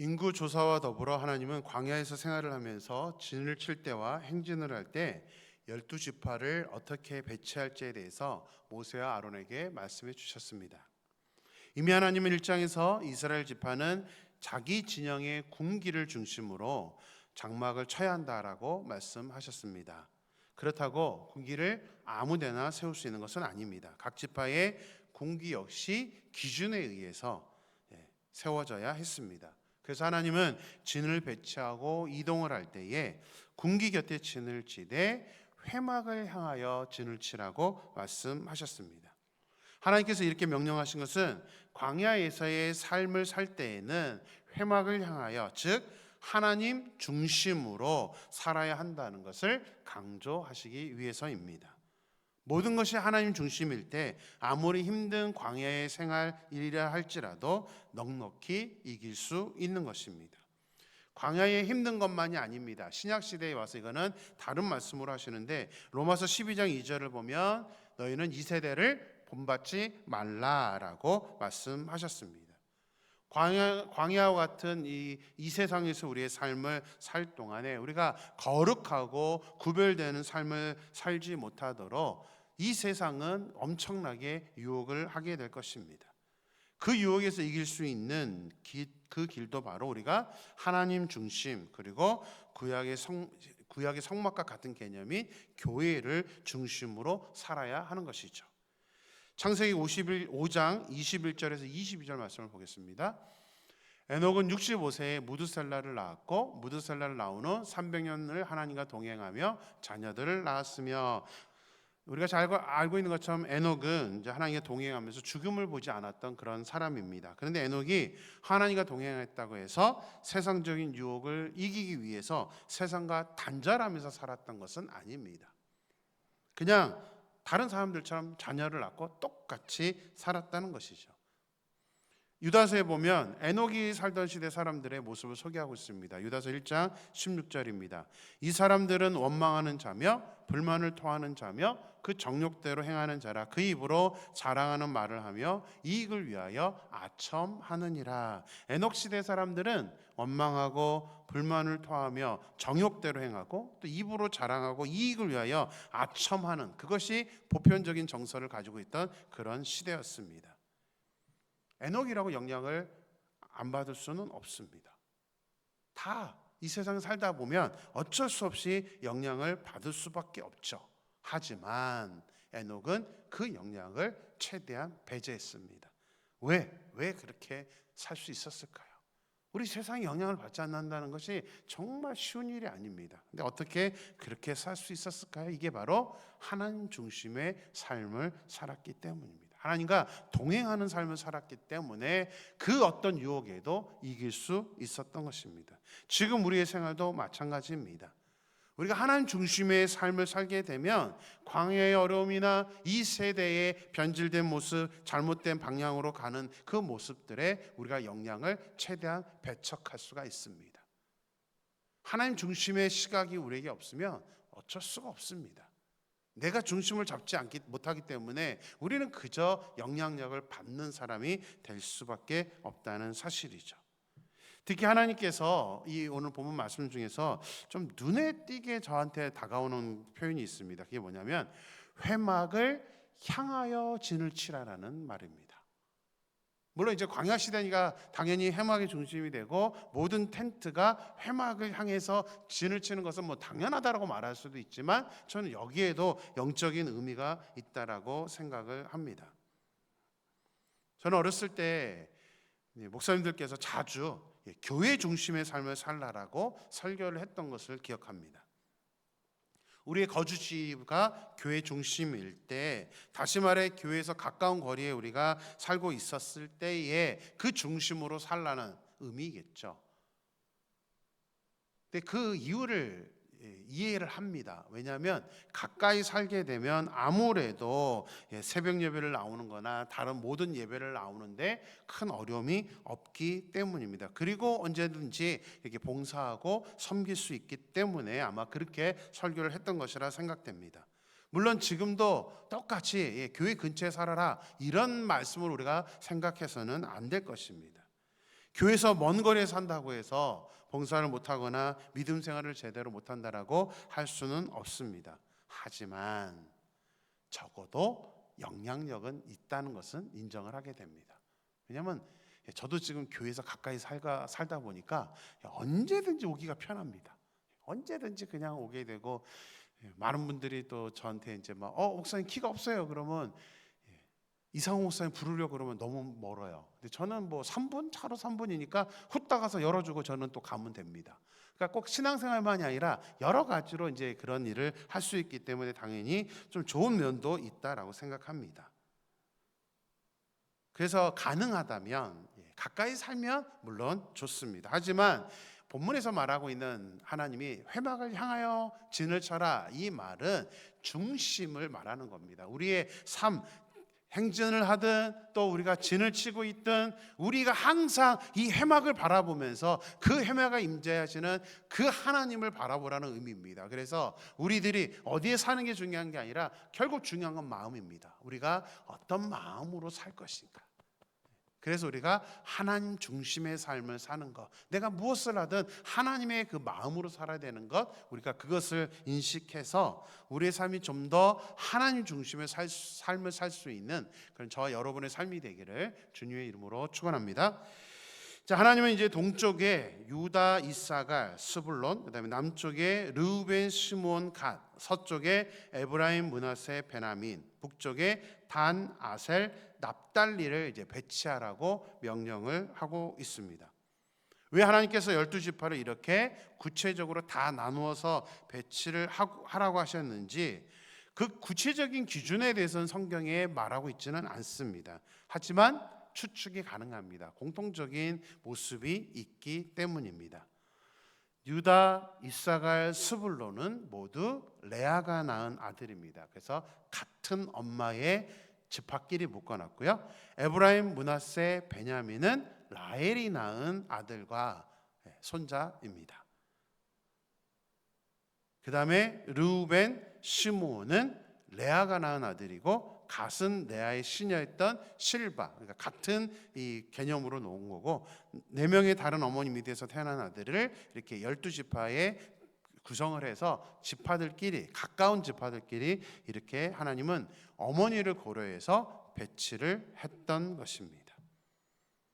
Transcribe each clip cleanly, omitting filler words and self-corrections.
인구 조사와 더불어 하나님은 광야에서 생활을 하면서 진을 칠 때와 행진을 할 때 12지파를 어떻게 배치할지에 대해서 모세와 아론에게 말씀해 주셨습니다. 이미 하나님은 1장에서 이스라엘 지파는 자기 진영의 군기를 중심으로 장막을 쳐야 한다라고 말씀하셨습니다. 그렇다고 군기를 아무데나 세울 수 있는 것은 아닙니다. 각 지파의 군기 역시 기준에 의해서 세워져야 했습니다. 그래서 하나님은 진을 배치하고 이동을 할 때에 군기 곁에 진을 치되 회막을 향하여 진을 치라고 말씀하셨습니다. 하나님께서 이렇게 명령하신 것은 광야에서의 삶을 살 때에는 회막을 향하여, 즉 하나님 중심으로 살아야 한다는 것을 강조하시기 위해서입니다. 모든 것이 하나님 중심일 때 아무리 힘든 광야의 생활이라 할지라도 넉넉히 이길 수 있는 것입니다. 광야의 힘든 것만이 아닙니다. 신약시대에 와서 이거는 다른 말씀으로 하시는데 로마서 12장 2절을 보면 너희는 이 세대를 본받지 말라라고 말씀하셨습니다. 광야와 같은 이 세상에서 우리의 삶을 살 동안에 우리가 거룩하고 구별되는 삶을 살지 못하도록 이 세상은 엄청나게 유혹을 하게 될 것입니다. 그 유혹에서 이길 수 있는 그 길도 바로 우리가 하나님 중심, 그리고 구약의 성막과 같은 개념인 교회를 중심으로 살아야 하는 것이죠. 창세기 5장 21절에서 22절 말씀을 보겠습니다. 에녹은 65세에 무드셀라를 낳았고 무드셀라를 낳은 후 300년을 하나님과 동행하며 자녀들을 낳았으며, 우리가 잘 알고 있는 것처럼 에녹은 이제 하나님과 동행하면서 죽음을 보지 않았던 그런 사람입니다. 그런데 에녹이 하나님과 동행했다고 해서 세상적인 유혹을 이기기 위해서 세상과 단절하면서 살았던 것은 아닙니다. 그냥 다른 사람들처럼 자녀를 낳고 똑같이 살았다는 것이죠. 유다서에 보면 에녹이 살던 시대 사람들의 모습을 소개하고 있습니다. 유다서 1장 16절입니다. 이 사람들은 원망하는 자며 불만을 토하는 자며 그 정욕대로 행하는 자라. 그 입으로 자랑하는 말을 하며 이익을 위하여 아첨하느니라. 에녹 시대 사람들은 원망하고 불만을 토하며 정욕대로 행하고 또 입으로 자랑하고 이익을 위하여 아첨하는, 그것이 보편적인 정서를 가지고 있던 그런 시대였습니다. 에녹이라고 영향을 안 받을 수는 없습니다. 다 이 세상에 살다 보면 어쩔 수 없이 영향을 받을 수밖에 없죠. 하지만 에녹은 그 영향을 최대한 배제했습니다. 왜 그렇게 살 수 있었을까요? 우리 세상에 영향을 받지 않는다는 것이 정말 쉬운 일이 아닙니다. 근데 어떻게 그렇게 살 수 있었을까요? 이게 바로 하나님 중심의 삶을 살았기 때문입니다. 하나님과 동행하는 삶을 살았기 때문에 그 어떤 유혹에도 이길 수 있었던 것입니다. 지금 우리의 생활도 마찬가지입니다. 우리가 하나님 중심의 삶을 살게 되면 광야의 어려움이나 이 세대의 변질된 모습, 잘못된 방향으로 가는 그 모습들에 우리가 영향을 최대한 배척할 수가 있습니다. 하나님 중심의 시각이 우리에게 없으면 어쩔 수가 없습니다. 내가 중심을 잡지 못하기 때문에 우리는 그저 영향력을 받는 사람이 될 수밖에 없다는 사실이죠. 특히 하나님께서 이 오늘 본문 말씀 중에서 좀 눈에 띄게 저한테 다가오는 표현이 있습니다. 그게 뭐냐면 회막을 향하여 진을 치라라는 말입니다. 물론 이제 광야 시대니까 당연히 회막이 중심이 되고 모든 텐트가 회막을 향해서 진을 치는 것은 뭐 당연하다라고 말할 수도 있지만 저는 여기에도 영적인 의미가 있다라고 생각을 합니다. 저는 어렸을 때 목사님들께서 자주 교회 중심의 삶을 살라라고 설교를 했던 것을 기억합니다. 우리의 거주지가 교회 중심일 때, 다시 말해 교회에서 가까운 거리에 우리가 살고 있었을 때에 그 중심으로 살라는 의미겠죠. 근데 그 이유를 이해를 합니다. 왜냐하면 가까이 살게 되면 아무래도 새벽 예배를 나오는 거나 다른 모든 예배를 나오는데 큰 어려움이 없기 때문입니다. 그리고 언제든지 이렇게 봉사하고 섬길 수 있기 때문에 아마 그렇게 설교를 했던 것이라 생각됩니다. 물론 지금도 똑같이 교회 근처에 살아라 이런 말씀을 우리가 생각해서는 안 될 것입니다. 교회에서 먼 거리에 산다고 해서 봉사를 못하거나 믿음 생활을 제대로 못한다라고 할 수는 없습니다. 하지만 적어도 영향력은 있다는 것은 인정을 하게 됩니다. 왜냐하면 저도 지금 교회에서 가까이 살다 보니까 언제든지 오기가 편합니다. 언제든지 그냥 오게 되고, 많은 분들이 또 저한테 이제 막 목사님 키가 없어요 그러면 이상호 목사님 부르려고 그러면 너무 멀어요. 근데 저는 뭐 3분 차로 3분이니까 후딱 가서 열어주고 저는 또 가면 됩니다. 그러니까 꼭 신앙생활만이 아니라 여러 가지로 이제 그런 일을 할 수 있기 때문에 당연히 좀 좋은 면도 있다라고 생각합니다. 그래서 가능하다면 가까이 살면 물론 좋습니다. 하지만 본문에서 말하고 있는 하나님이 회막을 향하여 진을 쳐라, 이 말은 중심을 말하는 겁니다. 우리의 삶, 행진을 하든 또 우리가 진을 치고 있든 우리가 항상 이 회막을 바라보면서 그 회막에 임재하시는 그 하나님을 바라보라는 의미입니다. 그래서 우리들이 어디에 사는 게 중요한 게 아니라 결국 중요한 건 마음입니다. 우리가 어떤 마음으로 살 것인가. 그래서 우리가 하나님 중심의 삶을 사는 것, 내가 무엇을 하든 하나님의 그 마음으로 살아야 되는 것, 우리가 그것을 인식해서 우리의 삶이 좀 더 하나님 중심의 삶을 살 수 있는 그런 저와 여러분의 삶이 되기를 주님의 이름으로 축원합니다. 자, 하나님은 이제 동쪽에 유다, 이사갈, 스불론, 그다음에 남쪽에 르우벤, 시므온, 갓, 서쪽에 에브라임, 므낫세, 베냐민, 북쪽에 단, 아셀, 납달리를 이제 배치하라고 명령을 하고 있습니다. 왜 하나님께서 12지파를 이렇게 구체적으로 다 나누어서 배치를 하라고 하셨는지 그 구체적인 기준에 대해서는 성경에 말하고 있지는 않습니다. 하지만 추측이 가능합니다. 공통적인 모습이 있기 때문입니다. 유다, 이사갈, 스불론은 모두 레아가 낳은 아들입니다. 그래서 같은 엄마의 지파끼리 묶어놨고요. 에브라임, 므낫세, 베냐민은 라헬이 낳은 아들과 손자입니다. 그 다음에 르우벤, 시므온은 레아가 낳은 아들이고 갓은 레아의 시녀였던 실바, 그러니까 같은 이 개념으로 놓은 거고, 4명의 다른 어머니 밑에서 태어난 아들을 이렇게 12지파에 구성을 해서 지파들끼리, 가까운 지파들끼리 이렇게 하나님은 어머니를 고려해서 배치를 했던 것입니다.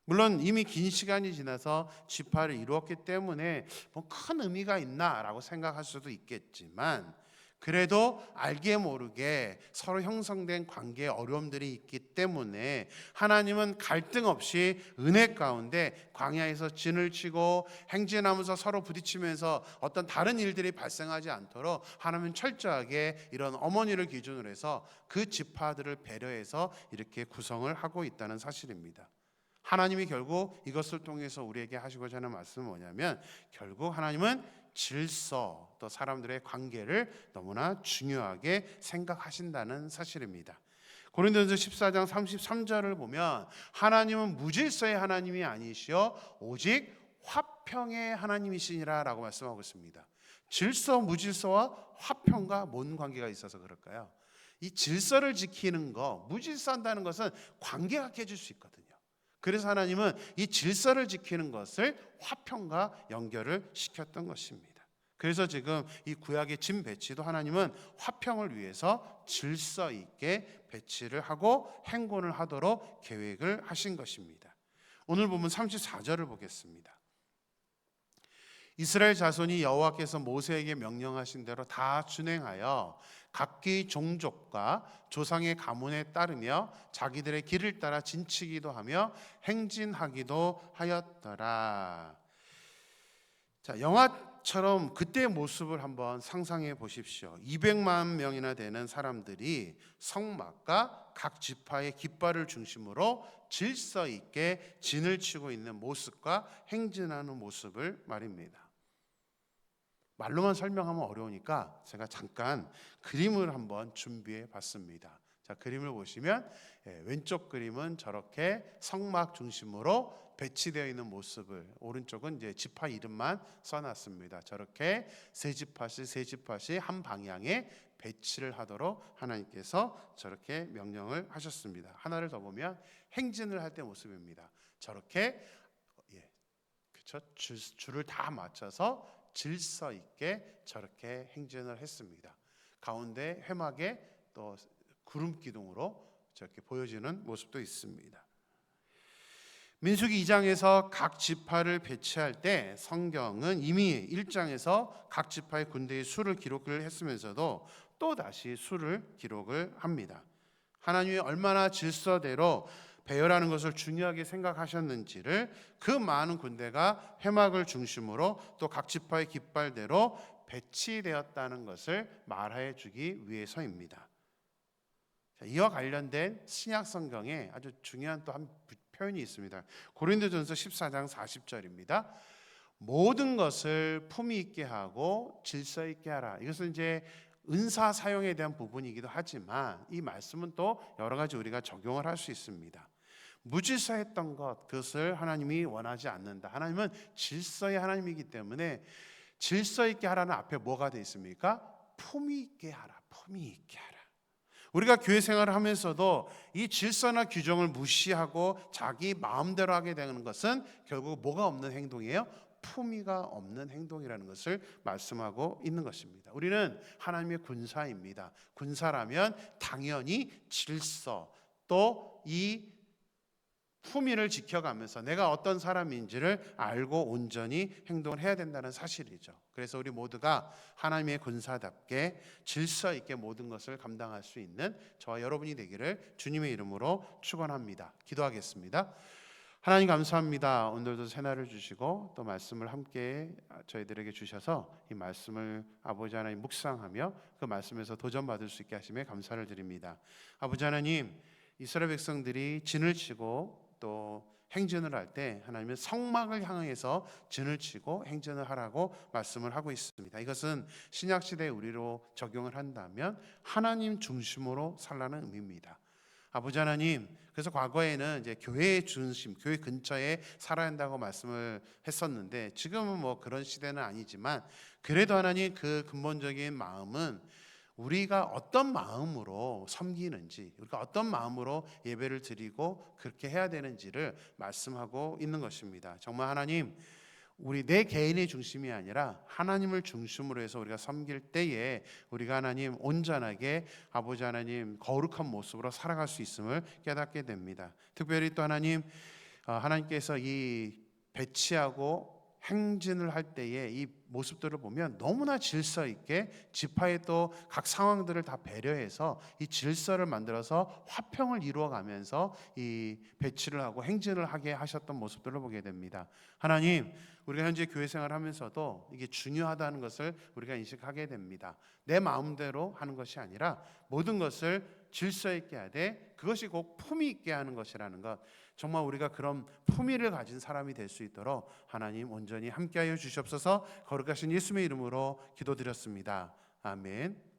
물론 이미 긴 시간이 지나서 지파를 이루었기 때문에 뭐 큰 의미가 있나라고 생각할 수도 있겠지만, 그래도 알게 모르게 서로 형성된 관계에 어려움들이 있기 때문에 하나님은 갈등 없이 은혜 가운데 광야에서 진을 치고 행진하면서 서로 부딪히면서 어떤 다른 일들이 발생하지 않도록 하나님은 철저하게 이런 어머니를 기준으로 해서 그 지파들을 배려해서 이렇게 구성을 하고 있다는 사실입니다. 하나님이 결국 이것을 통해서 우리에게 하시고자 하는 말씀은 뭐냐면, 결국 하나님은 질서, 또 사람들의 관계를 너무나 중요하게 생각하신다는 사실입니다. 고린도전서 14장 33절을 보면 하나님은 무질서의 하나님이 아니시오 오직 화평의 하나님이시니라 라고 말씀하고 있습니다. 질서, 무질서와 화평과 뭔 관계가 있어서 그럴까요? 이 질서를 지키는 것, 무질서한다는 것은 관계가 깨질 수 있거든요. 그래서 하나님은 이 질서를 지키는 것을 화평과 연결을 시켰던 것입니다. 그래서 지금 이 구약의 진 배치도 하나님은 화평을 위해서 질서 있게 배치를 하고 행군을 하도록 계획을 하신 것입니다. 오늘 보면 34절을 보겠습니다. 이스라엘 자손이 여호와께서 모세에게 명령하신 대로 다 준행하여 각기 종족과 조상의 가문에 따르며 자기들의 길을 따라 진치기도 하며 행진하기도 하였더라. 자, 영화처럼 그때의 모습을 한번 상상해 보십시오. 200만 명이나 되는 사람들이 성막과 각 지파의 깃발을 중심으로 질서 있게 진을 치고 있는 모습과 행진하는 모습을 말입니다. 말로만 설명하면 어려우니까 제가 잠깐 그림을 한번 준비해 봤습니다. 자, 그림을 보시면 왼쪽 그림은 저렇게 성막 중심으로 배치되어 있는 모습을, 오른쪽은 이제 지파 이름만 써놨습니다. 저렇게 세 지파씩 한 방향에 배치를 하도록 하나님께서 저렇게 명령을 하셨습니다. 하나를 더 보면 행진을 할 때 모습입니다. 저렇게 그렇죠? 줄을 다 맞춰서 질서 있게 저렇게 행진을 했습니다. 가운데 회막에 또 구름 기둥으로 저렇게 보여지는 모습도 있습니다. 민수기 2장에서 각 지파를 배치할 때 성경은 이미 1장에서 각 지파의 군대의 수를 기록을 했으면서도 또 다시 수를 기록을 합니다. 하나님이 얼마나 질서대로 배열하는 것을 중요하게 생각하셨는지를 그 많은 군대가 회막을 중심으로 또 각 지파의 깃발대로 배치되었다는 것을 말해 주기 위해서입니다. 이와 관련된 신약 성경에 아주 중요한 또 한 표현이 있습니다. 고린도전서 14장 40절입니다. 모든 것을 품위 있게 하고 질서 있게 하라. 이것은 이제 은사 사용에 대한 부분이기도 하지만 이 말씀은 또 여러 가지 우리가 적용을 할 수 있습니다. 무질서했던 것, 그것을 하나님이 원하지 않는다. 하나님은 질서의 하나님이기 때문에 질서 있게 하라는 앞에 뭐가 되어 있습니까? 품위 있게 하라. 품위 있게 하라. 우리가 교회 생활을 하면서도 이 질서나 규정을 무시하고 자기 마음대로 하게 되는 것은 결국 뭐가 없는 행동이에요? 품위가 없는 행동이라는 것을 말씀하고 있는 것입니다. 우리는 하나님의 군사입니다. 군사라면 당연히 질서 또 이 품위를 지켜가면서 내가 어떤 사람인지를 알고 온전히 행동을 해야 된다는 사실이죠. 그래서 우리 모두가 하나님의 군사답게 질서 있게 모든 것을 감당할 수 있는 저와 여러분이 되기를 주님의 이름으로 축원합니다. 기도하겠습니다. 하나님 감사합니다. 오늘도 새날을 주시고 또 말씀을 함께 저희들에게 주셔서 이 말씀을 아버지 하나님 묵상하며 그 말씀에서 도전받을 수 있게 하심에 감사를 드립니다. 아버지 하나님, 이스라엘 백성들이 진을 치고 또 행진을 할 때 하나님은 성막을 향해서 진을 치고 행진을 하라고 말씀을 하고 있습니다. 이것은 신약 시대에 우리로 적용을 한다면 하나님 중심으로 살라는 의미입니다. 아버지 하나님, 그래서 과거에는 이제 교회의 중심, 교회 근처에 살아야 한다고 말씀을 했었는데 지금은 뭐 그런 시대는 아니지만 그래도 하나님 그 근본적인 마음은 우리가 어떤 마음으로 섬기는지, 우리가 어떤 마음으로 예배를 드리고 그렇게 해야 되는지를 말씀하고 있는 것입니다. 정말 하나님, 우리 내 개인의 중심이 아니라 하나님을 중심으로 해서 우리가 섬길 때에 우리가 하나님 온전하게 아버지 하나님 거룩한 모습으로 살아갈 수 있음을 깨닫게 됩니다. 특별히 또 하나님, 하나님께서 이 배치하고 행진을 할 때에 이 모습들을 보면 너무나 질서 있게 지파의 또 각 상황들을 다 배려해서 이 질서를 만들어서 화평을 이루어가면서 이 배치를 하고 행진을 하게 하셨던 모습들을 보게 됩니다. 하나님, 우리가 현재 교회 생활하면서도 이게 중요하다는 것을 우리가 인식하게 됩니다. 내 마음대로 하는 것이 아니라 모든 것을 질서 있게 하되 그것이 꼭 품위 있게 하는 것이라는 것, 정말 우리가 그런 품위를 가진 사람이 될 수 있도록 하나님 온전히 함께하여 주시옵소서. 거룩하신 예수님의 이름으로 기도드렸습니다. 아멘.